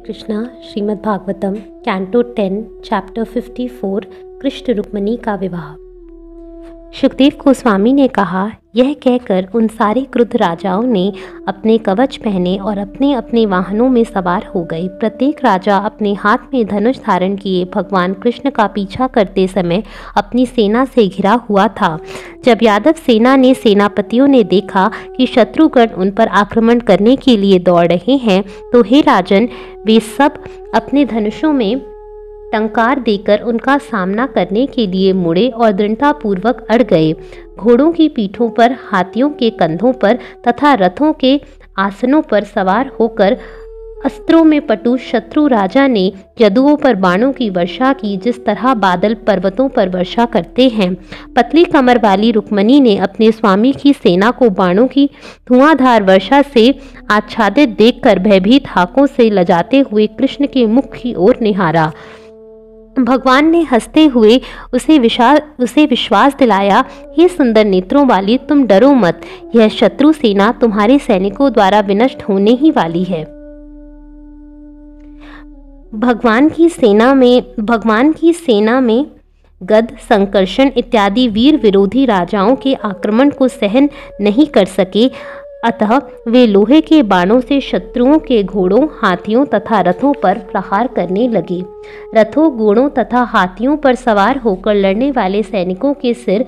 Krishna Shrimad Bhagavatam canto 10 chapter 54 Krishna Rukmini का विवाह। सुखदेव गोस्वामी ने कहा, यह कहकर उन सारे क्रुद्ध राजाओं ने अपने कवच पहने और अपने अपने वाहनों में सवार हो गए। प्रत्येक राजा अपने हाथ में धनुष धारण किए भगवान कृष्ण का पीछा करते समय अपनी सेना से घिरा हुआ था। जब यादव सेना ने सेनापतियों ने देखा कि शत्रुगण उन पर आक्रमण करने के लिए दौड़ रहे हैं, तो हे राजन, वे सब अपने धनुषों में टंकार देकर उनका सामना करने के लिए मुड़े और दृढ़तापूर्वक अड़ गए। घोड़ों की पीठों पर, हाथियों के कंधों पर तथा रथों के आसनों पर सवार होकर अस्त्रों में पटु शत्रु राजा ने यदुओं पर बाणों की वर्षा की, जिस तरह बादल पर्वतों पर वर्षा करते हैं। पतली कमर वाली रुक्मिणी ने अपने स्वामी की सेना को बाणों की धुआंधार वर्षा से आच्छादित देखकर भयभीत हाकों से लजाते हुए कृष्ण के मुख की ओर निहारा। भगवान ने हंसते हुए उसे विश्वास दिलाया, हे सुंदर नेत्रों वाली, तुम डरो मत, यह शत्रु सेना तुम्हारे सैनिकों द्वारा विनष्ट होने ही वाली है। भगवान की सेना में गद, संकर्षण इत्यादि वीर विरोधी राजाओं के आक्रमण को सहन नहीं कर सके, अतः वे लोहे के बाणों से शत्रुओं के घोड़ों, हाथियों तथा रथों पर प्रहार करने लगे। रथों, घोड़ों तथा हाथियों पर सवार होकर लड़ने वाले सैनिकों के सिर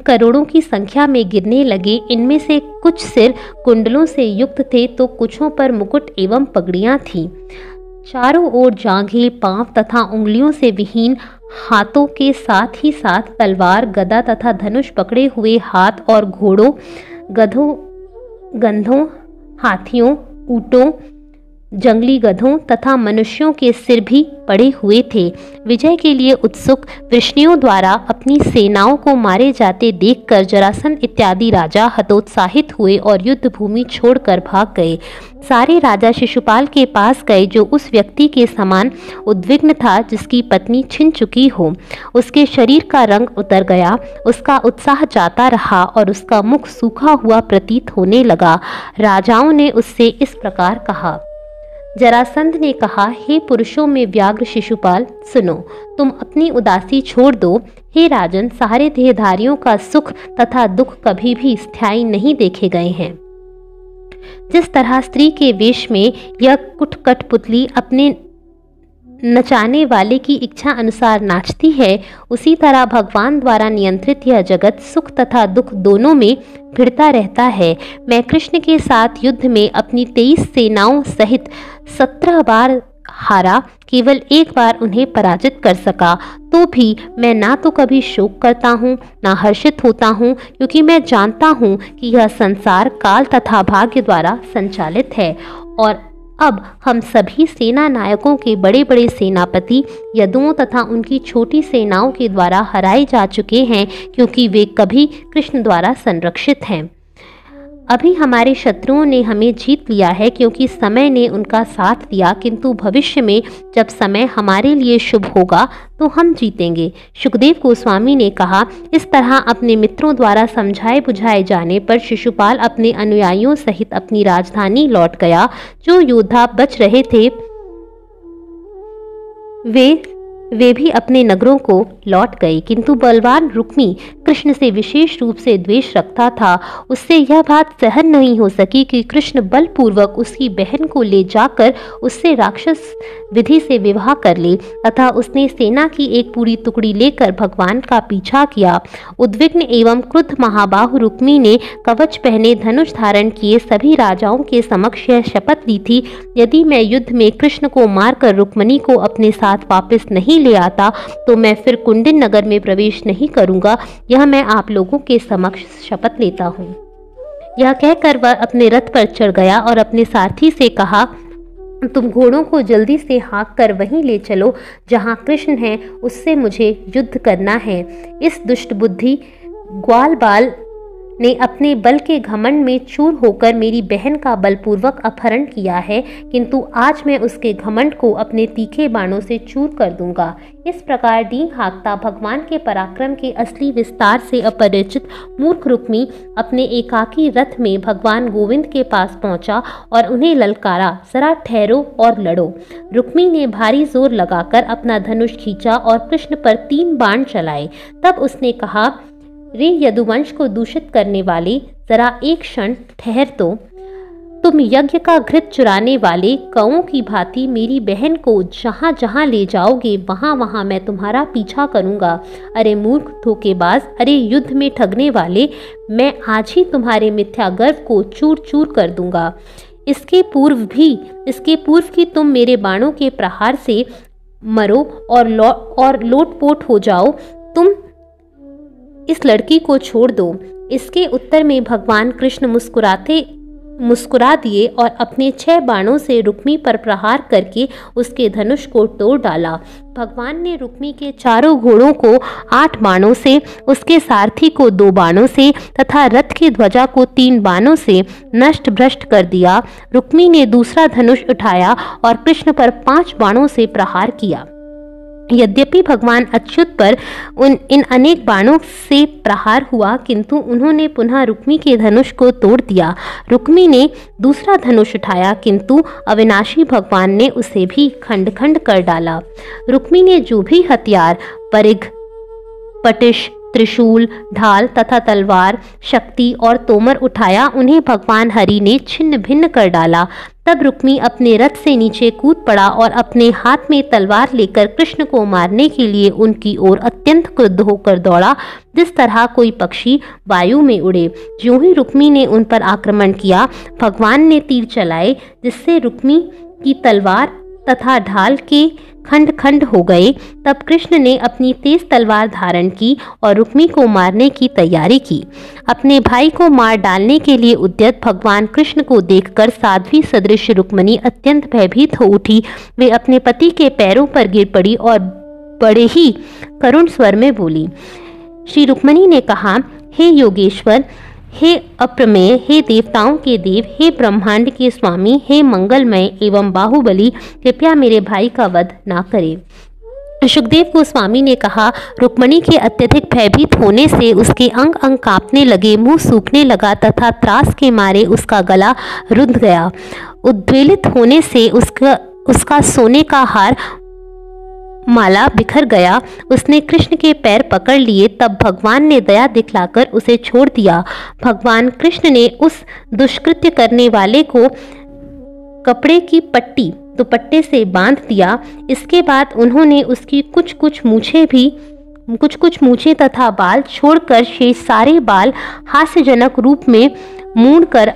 करोड़ों की संख्या में गिरने लगे। इनमें से कुछ सिर कुंडलों से युक्त थे तो कुछों पर मुकुट एवं पगड़ियां थीं। चारों ओर जांघें, पांव तथा उंगलियों से विहीन हाथों के साथ ही साथ तलवार, गदा तथा धनुष पकड़े हुए हाथ और घोड़ों, गधों, हाथियों, ऊंटों, जंगली गधों तथा मनुष्यों के सिर भी पड़े हुए थे। विजय के लिए उत्सुक वृष्णियों द्वारा अपनी सेनाओं को मारे जाते देखकर जरासंध इत्यादि राजा हतोत्साहित हुए और युद्ध भूमि छोड़कर भाग गए। सारे राजा शिशुपाल के पास गए, जो उस व्यक्ति के समान उद्विग्न था जिसकी पत्नी छिन चुकी हो। उसके शरीर का रंग उतर गया, उसका उत्साह जाता रहा और उसका मुख सूखा हुआ प्रतीत होने लगा। राजाओं ने उससे इस प्रकार कहा। जरासंध ने कहा, हे पुरुषों में व्याघ्र शिशुपाल, सुनो, तुम अपनी उदासी छोड़ दो। हे राजन, सारे देहधारियों का सुख तथा दुख कभी भी स्थायी नहीं देखे गए हैं। जिस तरह स्त्री के वेश में यह कुटकट पुतली अपने नचाने वाले की इच्छा अनुसार नाचती है, उसी तरह भगवान द्वारा नियंत्रित यह जगत सुख तथा दुख दोनों में भिड़ता रहता है। मैं कृष्ण के साथ युद्ध में अपनी 23 सेनाओं सहित 17 बार हारा, केवल एक बार उन्हें पराजित कर सका। तो भी मैं ना तो कभी शोक करता हूँ, ना हर्षित होता हूँ, क्योंकि मैं जानता हूँ कि यह संसार काल तथा भाग्य द्वारा संचालित है। और अब हम सभी सेना नायकों के बड़े बड़े सेनापति यदुओं तथा उनकी छोटी सेनाओं के द्वारा हराए जा चुके हैं, क्योंकि वे कभी कृष्ण द्वारा संरक्षित हैं। अभी हमारे शत्रुओं ने हमें जीत लिया है, क्योंकि समय ने उनका साथ दिया, किंतु भविष्य में जब समय हमारे लिए शुभ होगा तो हम जीतेंगे। सुखदेव गोस्वामी ने कहा, इस तरह अपने मित्रों द्वारा समझाए बुझाए जाने पर शिशुपाल अपने अनुयायियों सहित अपनी राजधानी लौट गया। जो योद्धा बच रहे थे वे भी अपने नगरों को लौट गए, किंतु बलवान रुक्मी कृष्ण से विशेष रूप से द्वेष रखता था। उससे यह बात सहन नहीं हो सकी कि कृष्ण बलपूर्वक उसकी बहन को ले जाकर उससे राक्षस विधि से विवाह कर ले, तथा उसने सेना की एक पूरी टुकड़ी लेकर भगवान का पीछा किया। उद्विग्न एवं क्रुद्ध महाबाहु रुक्मी ने कवच पहने, धनुष धारण किए सभी राजाओं के समक्ष यह शपथ ली थी, यदि मैं युद्ध में कृष्ण को मारकर रुक्मिणी को अपने साथ वापस नहीं ले आता तो मैं फिर कुंडिन नगर में प्रवेश नहीं करूंगा। यह मैं आप लोगों के समक्ष शपथ लेता हूँ। यह कहकर वह अपने रथ पर चढ़ गया और अपने सारथी से कहा, तुम घोड़ों को जल्दी से हाँक कर वहीं ले चलो जहाँ कृष्ण है, उससे मुझे युद्ध करना है। इस दुष्ट बुद्धि ग्वाल बाल ने अपने बल के घमंड में चूर होकर मेरी बहन का बलपूर्वक अपहरण किया है, किंतु आज मैं उसके घमंड को अपने तीखे बाणों से चूर कर दूंगा। इस प्रकार डींग हाँकता भगवान के पराक्रम के असली विस्तार से अपरिचित मूर्ख रुक्मी अपने एकाकी रथ में भगवान गोविंद के पास पहुंचा और उन्हें ललकारा, जरा ठहरो और लड़ो। रुक्मी ने भारी जोर लगाकर अपना धनुष खींचा और कृष्ण पर 3 बाण चलाए। तब उसने कहा, रे यदुवंश को दूषित करने वाले, जरा एक क्षण ठहर तो। तुम यज्ञ का घृत चुराने वाले कौओं की भांति मेरी बहन को जहां जहां ले जाओगे वहां वहां मैं तुम्हारा पीछा करूंगा। अरे मूर्ख धोखेबाज, अरे युद्ध में ठगने वाले, मैं आज ही तुम्हारे मिथ्या गर्व को चूर चूर कर दूंगा। इसके पूर्व कि तुम मेरे बाणों के प्रहार से मरो और लोटपोट हो जाओ, तुम इस लड़की को छोड़ दो। इसके उत्तर में भगवान कृष्ण मुस्कुरा दिए और अपने 6 बाणों से रुक्मी पर प्रहार करके उसके धनुष को तोड़ डाला। भगवान ने रुक्मी के चारों घोड़ों को 8 बाणों से, उसके सारथी को 2 बाणों से तथा रथ की ध्वजा को 3 बाणों से नष्ट भ्रष्ट कर दिया। रुक्मी ने दूसरा धनुष उठाया और कृष्ण पर 5 बाणों से प्रहार किया। यद्यपि भगवान अच्युत पर इन अनेक बाणों से प्रहार हुआ, किंतु उन्होंने पुनः रुक्मी के धनुष को तोड़ दिया। रुक्मी ने दूसरा धनुष उठाया, किंतु अविनाशी भगवान ने उसे भी खंड खंड कर डाला। रुक्मी ने जो भी हथियार, परिघ, पटिश, त्रिशूल, ढाल तथा तलवार, शक्ति और तोमर उठाया, उन्हें भगवान हरि ने छिन्न भिन्न कर डाला। तब रुक्मी अपने रथ से नीचे कूद पड़ा और अपने हाथ में तलवार लेकर कृष्ण को मारने के लिए उनकी ओर अत्यंत क्रुद्ध होकर दौड़ा, जिस तरह कोई पक्षी वायु में उड़े। ज्यों ही रुक्मी ने उन पर आक्रमण किया, भगवान ने तीर चलाए, जिससे रुक्मी की तलवार तथा ढाल के खंड खंड हो गए। तब कृष्ण ने अपनी तेज तलवार धारण की और रुक्मी को मारने की तैयारी की। अपने भाई को मार डालने के लिए उद्यत भगवान कृष्ण को देखकर साध्वी सदृश रुक्मिणी अत्यंत भयभीत हो उठी। वे अपने पति के पैरों पर गिर पड़ी और बड़े ही करुण स्वर में बोली। श्री रुक्मिणी ने कहा, हे योगेश्वर, हे अप्रमेय, हे देवताओं के देव, हे ब्रह्मांड के स्वामी, हे मंगलमय एवं बाहुबली, कृपया मेरे भाई का वध ना करें। सुखदेव गोस्वामी ने कहा, रुक्मिणी के अत्यधिक भयभीत होने से उसके अंग अंग कांपने लगे, मुंह सूखने लगा तथा त्रास के मारे उसका गला रुंध गया। उद्वेलित होने से उसका सोने का हार माला बिखर गया। उसने कृष्ण के पैर पकड़ लिए। तब भगवान ने दया दिखलाकर उसे छोड़ दिया। भगवान कृष्ण ने उस दुष्कृत्य करने वाले को कपड़े की पट्टी दुपट्टे से बांध दिया। इसके बाद उन्होंने उसकी कुछ मूछें तथा बाल छोड़कर शेष सारे बाल हास्यजनक रूप में मूंढकर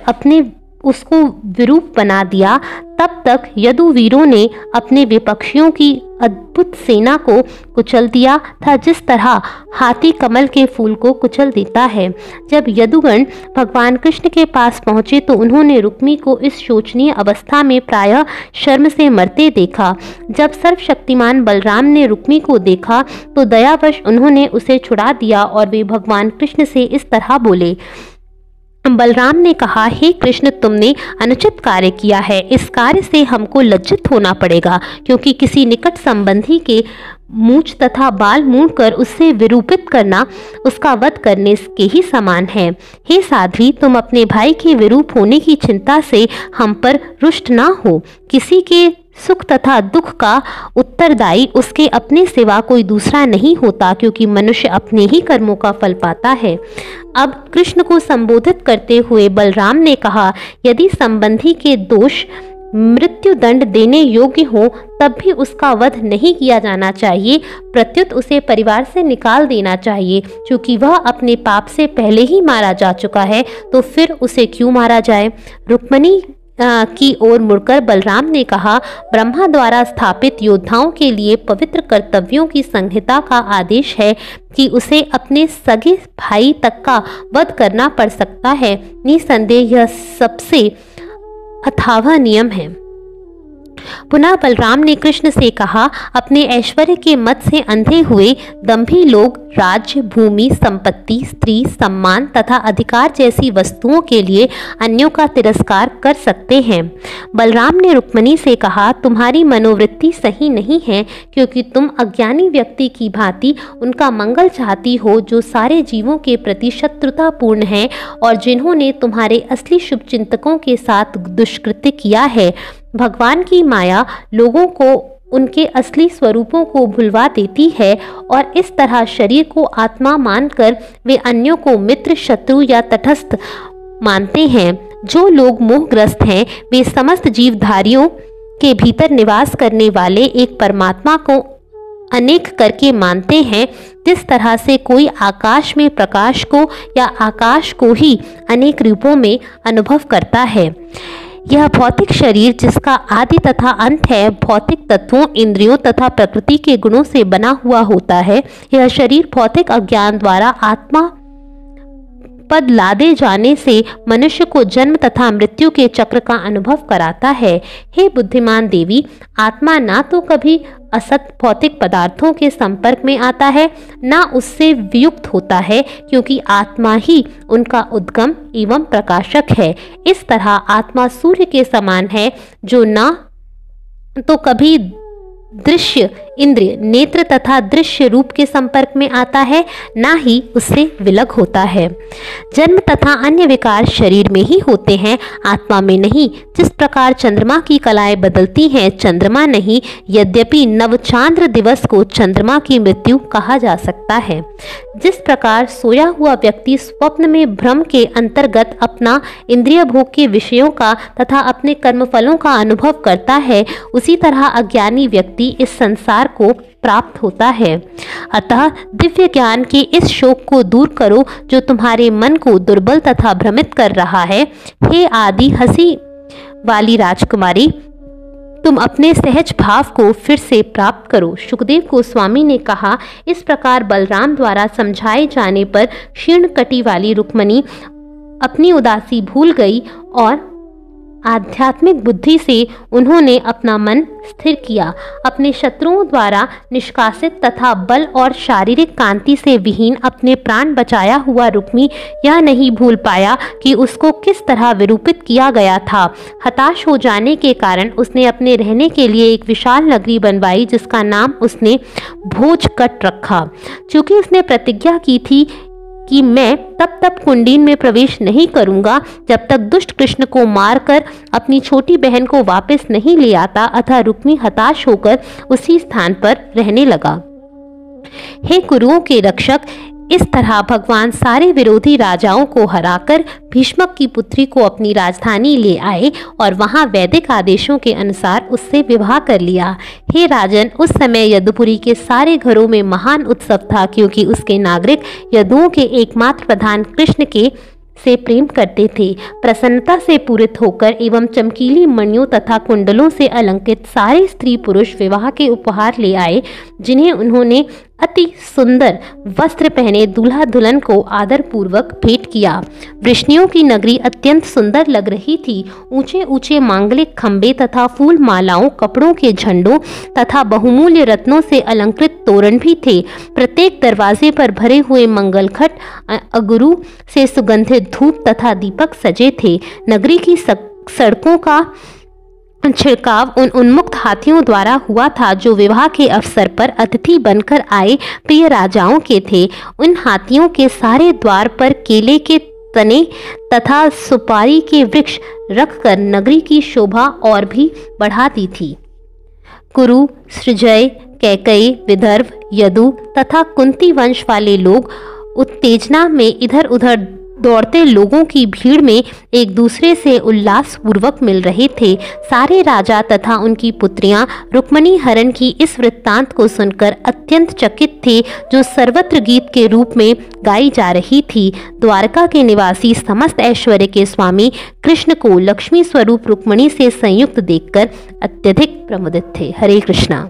उसको विरूप बना दिया। तब तक यदुवीरों ने अपने विपक्षियों की अद्भुत सेना को कुचल दिया था, जिस तरह हाथी कमल के फूल को कुचल देता है। जब यदुगण भगवान कृष्ण के पास पहुंचे तो उन्होंने रुक्मी को इस शोचनीय अवस्था में प्रायः शर्म से मरते देखा। जब सर्वशक्तिमान बलराम ने रुक्मी को देखा तो दयावश उन्होंने उसे छुड़ा दिया और वे भगवान कृष्ण से इस तरह बोले। बलराम ने कहा, हे कृष्ण, तुमने अनुचित कार्य किया है। इस कार्य से हमको लज्जित होना पड़ेगा, क्योंकि किसी निकट संबंधी के मूछ तथा बाल मूंढकर उससे विरूपित करना उसका वध करने के ही समान है। हे साध्वी, तुम अपने भाई के विरूप होने की चिंता से हम पर रुष्ट ना हो। किसी के सुख तथा दुख का उत्तरदायी उसके अपने सिवा कोई दूसरा नहीं होता, क्योंकि मनुष्य अपने ही कर्मों का फल पाता है। अब कृष्ण को संबोधित करते हुए बलराम ने कहा, यदि संबंधी के दोष मृत्यु दंड देने योग्य हो तब भी उसका वध नहीं किया जाना चाहिए, प्रत्युत उसे परिवार से निकाल देना चाहिए। क्योंकि वह अपने पाप से पहले ही मारा जा चुका है, तो फिर उसे क्यों मारा जाए। रुक्मिणी की ओर मुड़कर बलराम ने कहा, ब्रह्मा द्वारा स्थापित योद्धाओं के लिए पवित्र कर्तव्यों की संहिता का आदेश है कि उसे अपने सगे भाई तक का वध करना पड़ सकता है। निसंदेह यह सबसे अथावह नियम है। पुनः बलराम ने कृष्ण से कहा, अपने ऐश्वर्य के मद से अंधे हुए दंभी लोग राज्य, भूमि, संपत्ति, स्त्री, सम्मान तथा अधिकार जैसी वस्तुओं के लिए अन्यों का तिरस्कार कर सकते हैं। बलराम ने रुक्मिणी से कहा, तुम्हारी मनोवृत्ति सही नहीं है, क्योंकि तुम अज्ञानी व्यक्ति की भांति उनका मंगल चाहती हो जो सारे जीवों के प्रति शत्रुतापूर्ण हैं और जिन्होंने तुम्हारे असली शुभचिंतकों के साथ दुष्कृत्य किया है। भगवान की माया लोगों को उनके असली स्वरूपों को भुलवा देती है और इस तरह शरीर को आत्मा मानकर वे अन्यों को मित्र, शत्रु या तटस्थ मानते हैं। जो लोग मोहग्रस्त हैं वे समस्त जीवधारियों के भीतर निवास करने वाले एक परमात्मा को अनेक करके मानते हैं। जिस तरह से कोई आकाश में प्रकाश को या आकाश को ही अनेक रूपों में अनुभव करता है। यह भौतिक शरीर जिसका आदि तथा अंत है, भौतिक तत्वों, इंद्रियों तथा प्रकृति के गुणों से बना हुआ होता है। यह शरीर भौतिक अज्ञान द्वारा आत्मा पद लादे जाने से मनुष्य को जन्म तथा मृत्यु के चक्र का अनुभव कराता है। हे बुद्धिमान देवी, आत्मा ना तो कभी असत भौतिक पदार्थों के संपर्क में आता है, ना उससे वियुक्त होता है, क्योंकि आत्मा ही उनका उद्गम एवं प्रकाशक है। इस तरह आत्मा सूर्य के समान है, जो ना तो कभी दृश्य इंद्रिय, नेत्र तथा दृश्य रूप के संपर्क में आता है, ना ही उससे विलग होता है। जन्म तथा अन्य विकार शरीर में ही होते हैं, आत्मा में नहीं। जिस प्रकार चंद्रमा की कलाएं बदलती हैं, चंद्रमा नहीं। यद्यपि नवचांद्र दिवस को चंद्रमा की मृत्यु कहा जा सकता है। जिस प्रकार सोया हुआ व्यक्ति स्वप्न में भ्रम के अंतर्गत अपना इंद्रिय भोग के विषयों का तथा अपने कर्मफलों का अनुभव करता है, उसी तरह अज्ञानी व्यक्ति इस संसार को प्राप्त होता है। अतः दिव्य ज्ञान के इस शोक को दूर करो जो तुम्हारे मन को दुर्बल तथा भ्रमित कर रहा है। हे आदि हंसी वाली राजकुमारी, तुम अपने सहज भाव को फिर से प्राप्त करो। सुखदेव गोस्वामी ने कहा, इस प्रकार बलराम द्वारा समझाए जाने पर क्षीण कटी वाली रुक्मिणी अपनी उदासी भूल गई और आध्यात्मिक बुद्धि से उन्होंने अपना मन स्थिर किया। अपने शत्रुओं द्वारा निष्कासित तथा बल और शारीरिक कांति से विहीन अपने प्राण बचाया हुआ रुक्मी यह नहीं भूल पाया कि उसको किस तरह विरूपित किया गया था। हताश हो जाने के कारण उसने अपने रहने के लिए एक विशाल नगरी बनवाई, जिसका नाम उसने भोजकट रखा। चूंकि उसने प्रतिज्ञा की थी कि मैं तब तक कुंडीन में प्रवेश नहीं करूंगा जब तक दुष्ट कृष्ण को मारकर अपनी छोटी बहन को वापस नहीं ले आता, अतः रुक्मी हताश होकर उसी स्थान पर रहने लगा। हे कुरुओं के रक्षक, इस तरह भगवान सारे विरोधी राजाओं को हराकर भीष्मक की पुत्री को अपनी राजधानी ले आए और वहां वैदिक आदेशों के अनुसार उससे विवाह कर लिया। हे राजन, उस समय यदुपुरी के सारे घरों में महान उत्सव था, क्योंकि उसके नागरिक यदुओं के एकमात्र प्रधान कृष्ण के से प्रेम करते थे। प्रसन्नता से पूरित होकर एवं चमकीली मणियों तथा कुंडलों से अलंकृत सारे स्त्री पुरुष विवाह के उपहार ले आए, जिन्हें उन्होंने अति सुंदर वस्त्र पहने दूल्हा दुल्हन को आदर पूर्वक भेंट किया। वृष्णियों की नगरी अत्यंत सुंदर लग रही थी। ऊंचे ऊंचे मांगलिक खंबे तथा फूल मालाओं, कपड़ों के झंडों तथा बहुमूल्य रत्नों से अलंकृत तोरण भी थे। प्रत्येक दरवाजे पर भरे हुए मंगल घट, अगुरु से सुगंधित धूप तथा दीपक सजे थे। नगरी की सड़कों का छिड़काव उन उन्मुक्त हाथियों द्वारा हुआ था जो विवाह के अवसर पर अतिथि बनकर आए प्रिय राजाओं के थे। उन हाथियों के सारे द्वार पर केले के तने तथा सुपारी के वृक्ष रखकर नगरी की शोभा और भी बढ़ा दी थी। कुरु, सृजय, कैकयी, विदर्भ, यदु तथा कुंती वंश वाले लोग उत्तेजना में इधर उधर दौड़ते लोगों की भीड़ में एक दूसरे से उल्लास पूर्वक मिल रहे थे। सारे राजा तथा उनकी पुत्रियां रुक्मिणी हरण की इस वृत्तांत को सुनकर अत्यंत चकित थे, जो सर्वत्र गीत के रूप में गाई जा रही थी। द्वारका के निवासी समस्त ऐश्वर्य के स्वामी कृष्ण को लक्ष्मी स्वरूप रुक्मिणी से संयुक्त देखकर अत्यधिक प्रमुदित थे। हरे कृष्णा।